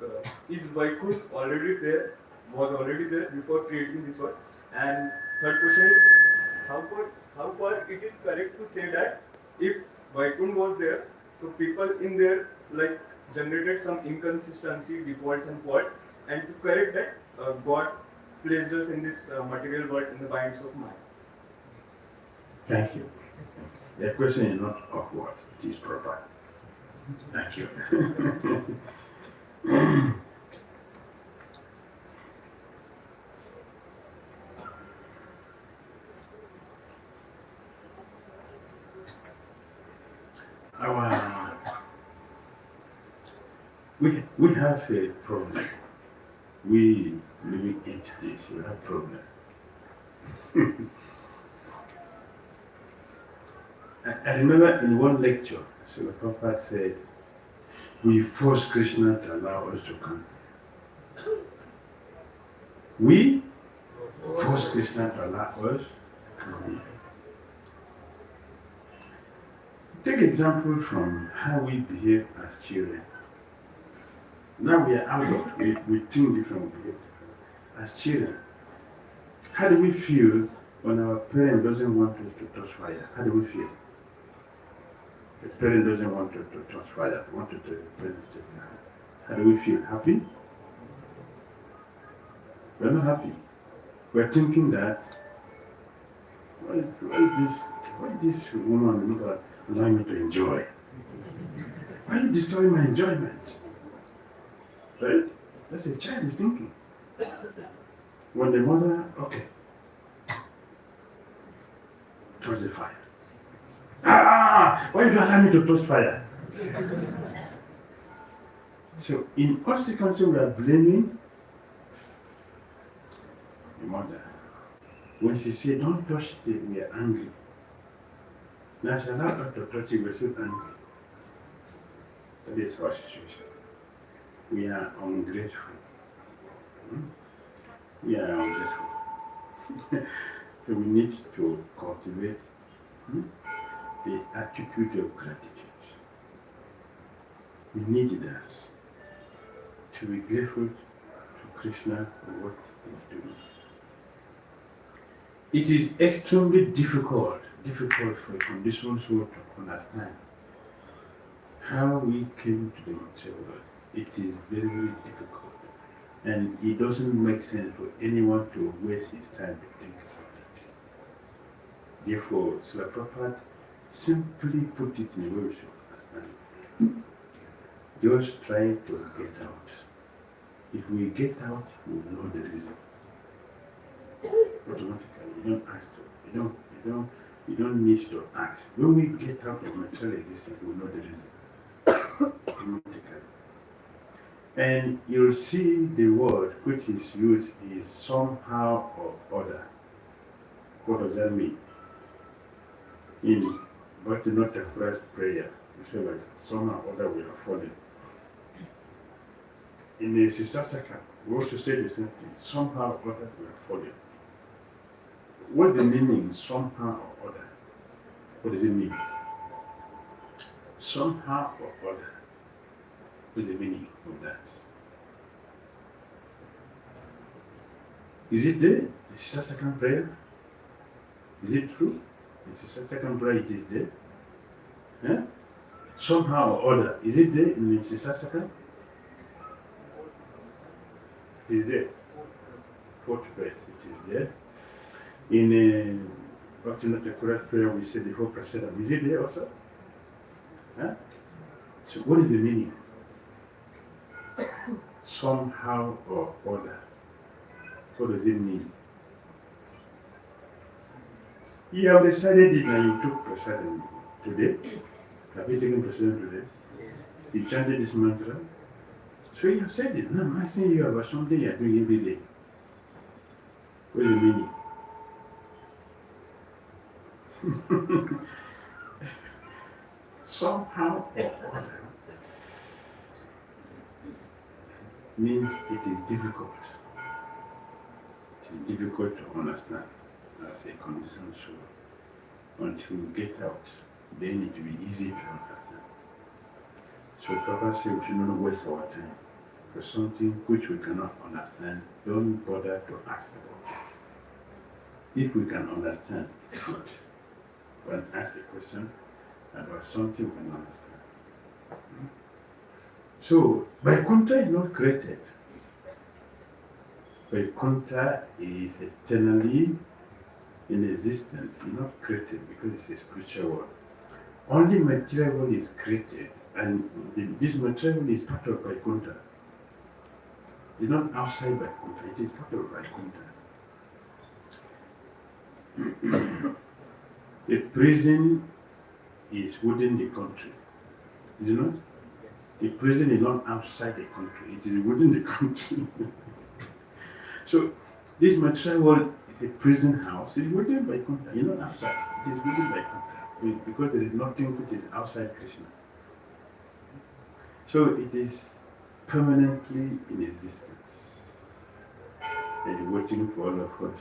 is Vaikunth already there? Was already there before creating this world? And third question is, how far it is correct to say that if Vaikunth was there, so people in there like generated some inconsistency, defaults and faults, and to correct that, God placed us in this material world in the binds of mind. Thank you. The question is not awkward, it is proper. Thank you. We have a problem. We living entities, we have problem. I remember in one lecture, so the Prabhupada said, we force Krishna to allow us to come. We force Krishna to allow us to come here. Take example from how we behave as children. Now we are adults, we think different, we behave different. As children, how do we feel when our parent doesn't want us to touch fire? How do we feel? The parent doesn't want us to touch fire, want to take the parent step down. How do we feel? Happy? We're not happy. We're thinking that why this woman not allowing me to enjoy? Why are you destroying my enjoyment? Right? That's a child is thinking. When the mother, okay, touch the fire. Why you don't allow me to touch fire? So in all circumstances we are blaming the mother. When she said, don't touch it, we are angry. Now she allowed her to touch it, we're still angry. That is our situation. We are ungrateful. We are ungrateful. So we need to cultivate the attitude of gratitude. We need that to be grateful to Krishna for what he's doing. It is extremely difficult for a conditioned soul to understand how we came to the material world. It is very, very difficult. And it doesn't make sense for anyone to waste his time to think about it. Therefore, Srila Prabhupada simply put it in a way we should understand. Just try to get out. If we get out, we will know the reason. Automatically, you don't ask to. You don't need to ask. When we get out of material existence, we will know the reason. Automatically. And you'll see the word which is used is somehow or other. What does that mean? In Bhakti not the first prayer, we say like somehow or other we are falling. In the Sister Saka, we also say the same thing. Somehow or other we are falling. What's the meaning somehow or other? What does it mean? Somehow or other. What's the meaning of that? Is it there? Is the second prayer? Is it true? Is the second prayer it is there? Yeah? Somehow or other. Is it there in the second? It is there. Fourth verse, it is there. In Bhakti not the correct prayer we said before Prasadam. Is it there also? Huh? So what is the meaning? Somehow or other. What does it mean? You have decided it and you took Prasadam today. Have you taken Prasadam today? Yes. You chanted this mantra. So you have said it. Now I'm asking you about something you are doing every day. What is the meaning? Somehow or other means it is difficult. It is difficult to understand as a conditioned soul. Until we get out, then it will be easy to understand. So Prabhupada said we should not waste our time for something which we cannot understand. Don't bother to ask about it. If we can understand, it's good. But ask a question about something we can understand. So, Vaikuntha is not created. Vaikuntha is eternally in existence, it's not created because it's a spiritual world. Only material world is created, and this material world is part of Vaikuntha. It's not outside Vaikuntha, it is part of Vaikuntha. The prison is within the country, is it not? The prison is not outside the country, it is within the country. So, this material world is a prison house, it's within Vaikuntha, it's not outside, it is within Vaikuntha, because there is nothing which is outside Krishna. So, it is permanently in existence, and waiting for all of us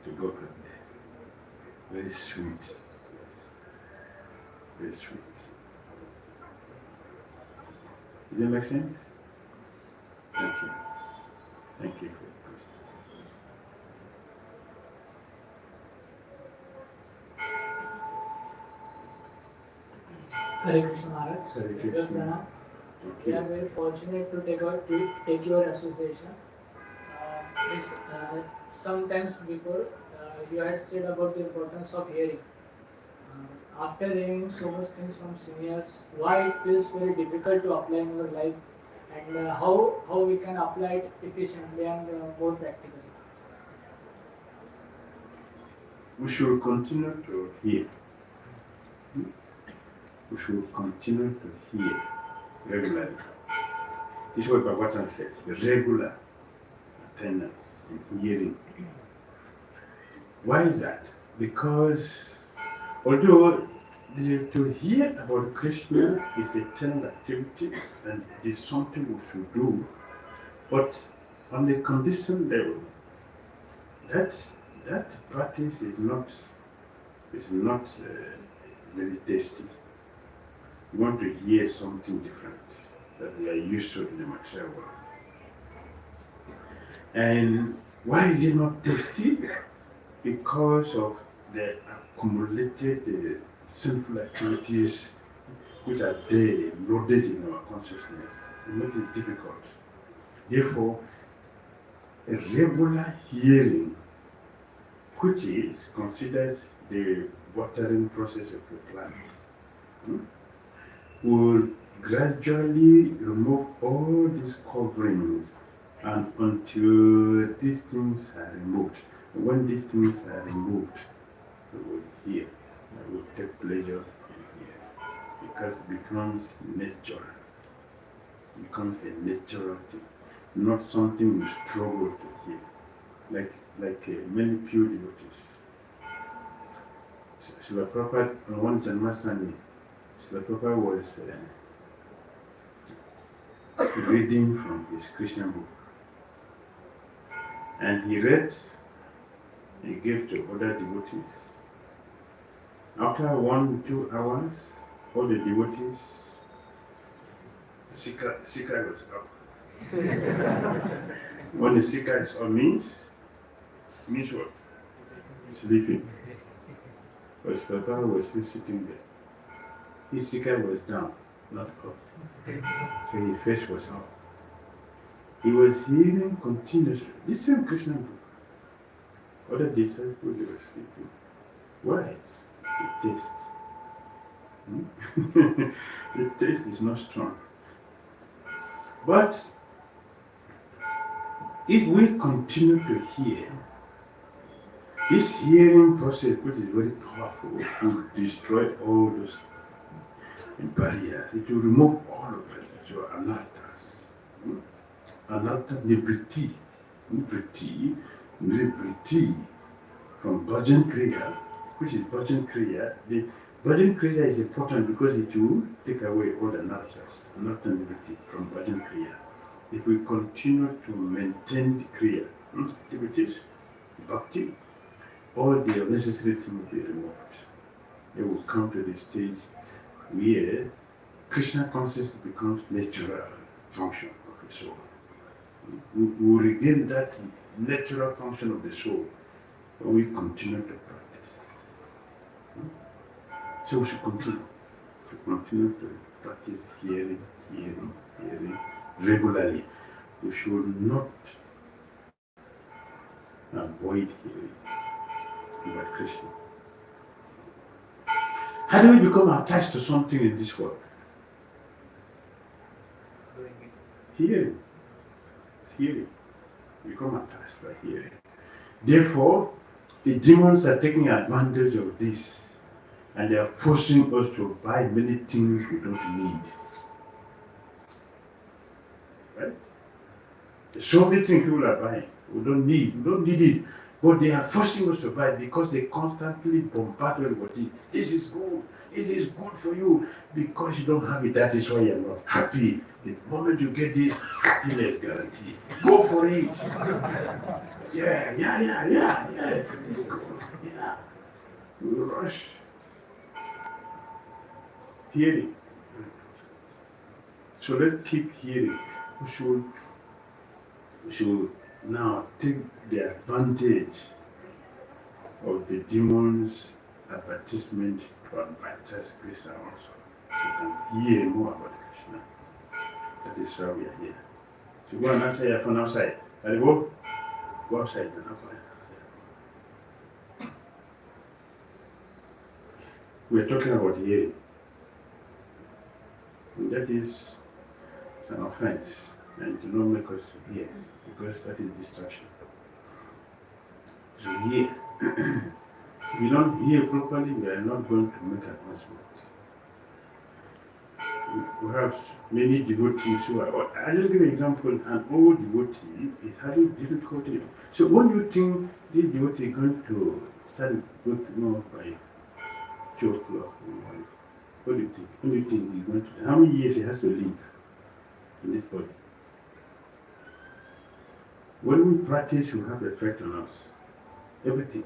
to go from there. Very sweet, yes. Very sweet. Does that make sense? Thank you. Thank you for your question. Hare Krishna Maharaj. Hare Krishna. Prerna. Thank We are you. very fortunate to take your association. Sometimes before you had said about the importance of hearing. After hearing so much things from seniors, why it feels very difficult to apply in your life, and how we can apply it efficiently and more practically. We should continue to hear. We should continue to hear regularly. This is what Bhagavatam said, regular attendance and hearing. Why is that? Because although to hear about Krishna is a eternal activity and it is something we should do, but on the condition level, that practice is not very tasty. You want to hear something different that we are used to in the material world. And why is it not tasty? Because of the accumulated sinful activities which are there loaded in our consciousness. It makes it difficult. Therefore, a regular hearing, which is considered the watering process of the plant, will gradually remove all these coverings and until these things are removed. When these things are removed, we will hear. We will take pleasure in hearing because it becomes natural. It becomes a natural thing, not something we struggle to hear. Like many pure devotees. Srila Prabhupada, on one Janmasani, Srila Prabhupada was reading from his Krishna book. And he read, he gave to other devotees. After 1-2 hours, all the devotees, the Sikha was up. When the Sikha is up means what? Sleeping. But Srila was still sitting there. His Sikha was down, not up. So his face was up. He was hearing continuously. This same Krishna book. Other disciples, they were sleeping. Why? The taste. The taste is not strong. But if we continue to hear, this hearing process, which is very powerful, will destroy all those barriers. It will remove all of it. So anarthas. Anartha nivriti. Nivriti from bhajan kriya, which is bhajan kriya. The bhajan kriya is important because it will take away all the anarthas. Anartha nivriti from bhajan kriya. If we continue to maintain the kriya activities, bhakti, all the unnecessary things will be removed. They will come to the stage where Krishna consciousness becomes natural function of the soul. We will regain that natural function of the soul when we continue to practice. So we should continue to practice hearing regularly. We should not avoid hearing about Krishna. How do we become attached to something in this world? Hearing. It's hearing. Become attached by hearing. Therefore, the demons are taking advantage of this and they are forcing us to buy many things we don't need. Right? There's so many things people are buying. We don't need it. But they are forcing us to buy it because they constantly bombard us with it. This is good for you. Because you don't have it, that is why you're not happy. The moment you get this, happiness guarantee. Go for it. Yeah. It's good. Yeah. We rush. Hearing. So let's keep hearing. We should now take the advantage of the demons' advertisement to advertise Krishna also. So you can hear more about Krishna. That is why we are here. So go and answer your phone outside. Go outside and answer your phone. we're talking about hearing. And that is an offense, and do not make us hear, because that is distraction. So hear. If you don't hear properly, we are not going to make advancement. Perhaps many devotees who are, I'll just give an example, an old devotee is having difficulty. So when you think this devotee is going to start working by 2 o'clock in the morning, what do you think? When do you think he's going to, how many years he has to live in this body? When we practice, will have effect on us. Everything.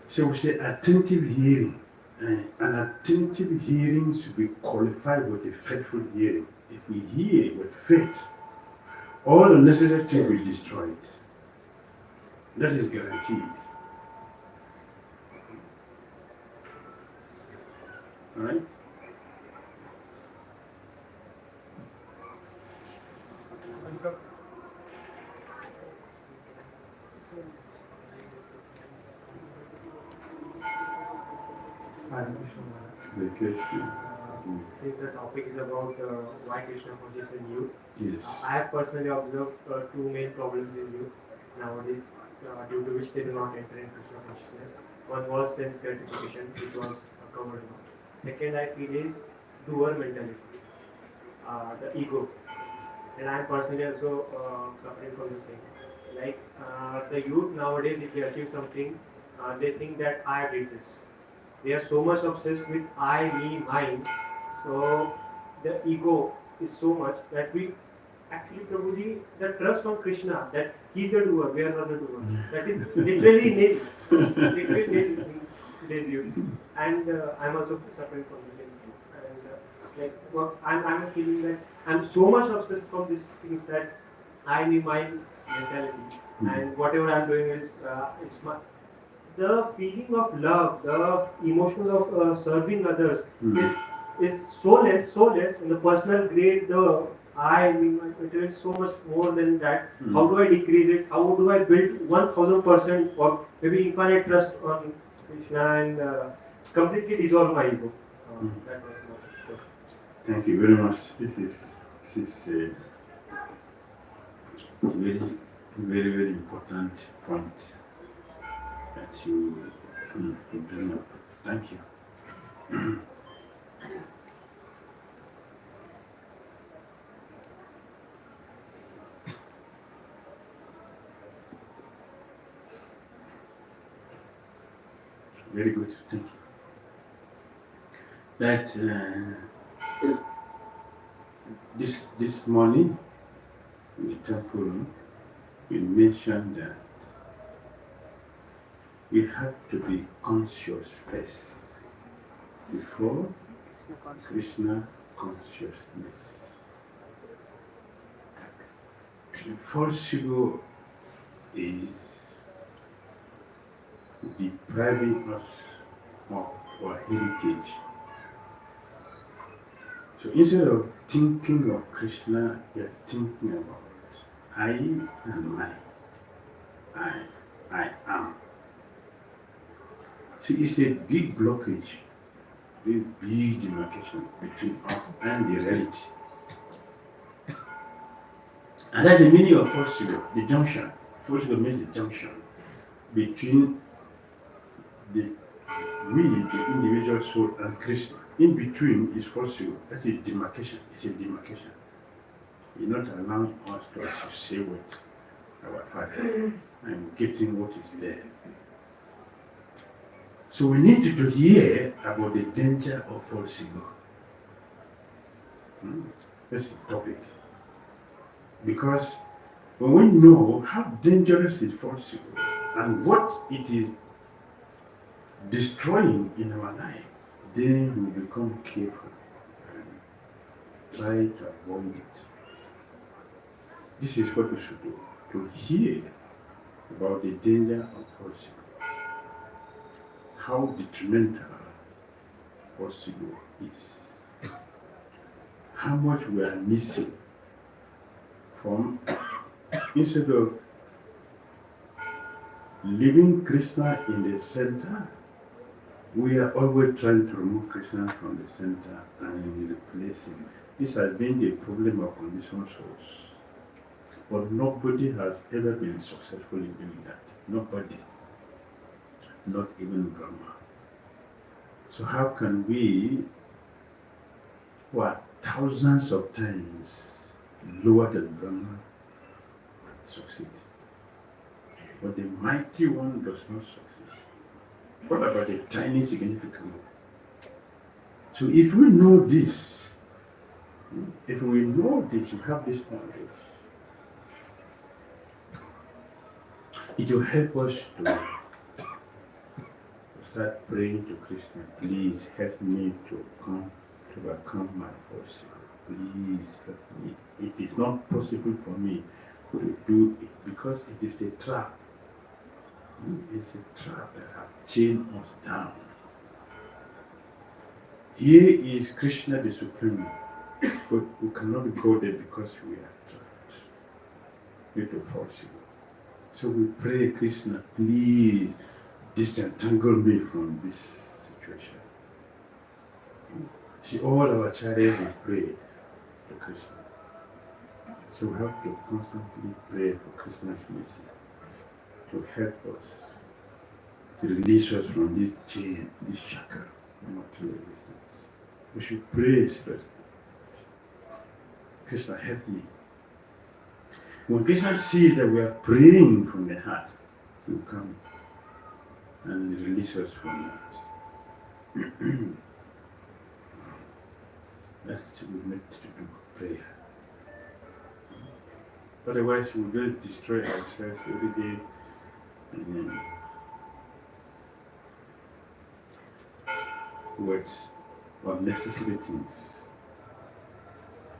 So we say attentive hearing. An attentive hearing should be qualified with a faithful hearing. If we hear with faith, all the necessary things will be destroyed. That is guaranteed. Alright? Since the topic is about why Krishna consciousness in youth, Yes. I have personally observed 2 main problems in youth nowadays, due to which they do not enter in Krishna consciousness. One was sense gratification, which was covered now. Second, I feel is doer mentality, the ego, and I am personally also suffering from the same. Like the youth nowadays, if they achieve something, they think that I did this. They are so much obsessed with I, me, mine. So the ego is so much that we actually, Prabhuji, the trust on Krishna that he's the doer, we are not the doer. That is literally nil. Literally nil in today's youth. And I'm also suffering from the same thing. And like what I'm feeling that I'm so much obsessed from these things that I, me, mine mentality. And whatever I'm doing is it's my the feeling of love, the emotions of serving others is so less, and the personal grade, the I mean, it is so much more than that. How do I decrease it? How do I build 1000% or maybe infinite trust on Krishna and completely dissolve my ego? That was my question. Thank you very much. This is a very important point that you bring up. Thank you. Very good, thank you. That this morning in the temple, we mentioned that we have to be conscious first before Krishna consciousness. The false ego is depriving us of our heritage. So instead of thinking of Krishna, we are thinking about I and mine. I am. So it's a big blockage, a big demarcation between us and the reality. And that's the meaning of false ego, the junction. False ego means the junction between the individual soul and Krishna. In between is false ego. That's a demarcation. It's a demarcation. You're not allowing us to associate with our Father and getting what is there. So we need to hear about the danger of false ego. That's the topic. Because when we know how dangerous is false ego and what it is destroying in our life, then we become careful and try to avoid it. This is what we should do, to hear about the danger of false ego, how detrimental false ego is, how much we are missing from, instead of leaving Krishna in the center, we are always trying to remove Krishna from the center and replace him. This has been the problem of conditioned souls. But nobody has ever been successful in doing that. Nobody. Not even Brahma. So how can we, who are thousands of times lower than Brahma, succeed? But the mighty one does not succeed. What about the tiny significant one? So if we know this, we have this knowledge, it will help us to start praying to Krishna. Please help me to overcome my false ego. Please help me. It is not possible for me to do it because it is a trap. It's a trap that has chained us down. Here is Krishna the Supreme, but we cannot go there because we are trapped with the false ego. So we pray, Krishna, please disentangle me from this situation. See, all our chariots we pray for Krishna. So we have to constantly pray for Krishna's mercy to help us, to release us from this chain, this shackle of material existence. We should pray seriously. Krishna, help me. When Krishna sees that we are praying from the heart, he will come and release us from that. That's what we meant to do, prayer. Otherwise, we will destroy ourselves every day. And words or necessary things.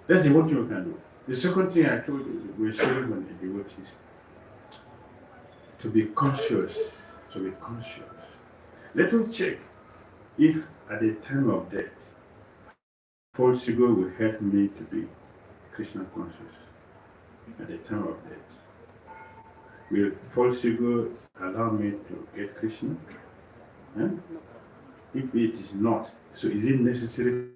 That's the one thing we can do. The second thing I told you, we're showing on the devotees, to be conscious, Let us check if at the time of death, false ego will help me to be Krishna conscious. At the time of death, will false ego allow me to get Krishna? If it is not, so is it necessary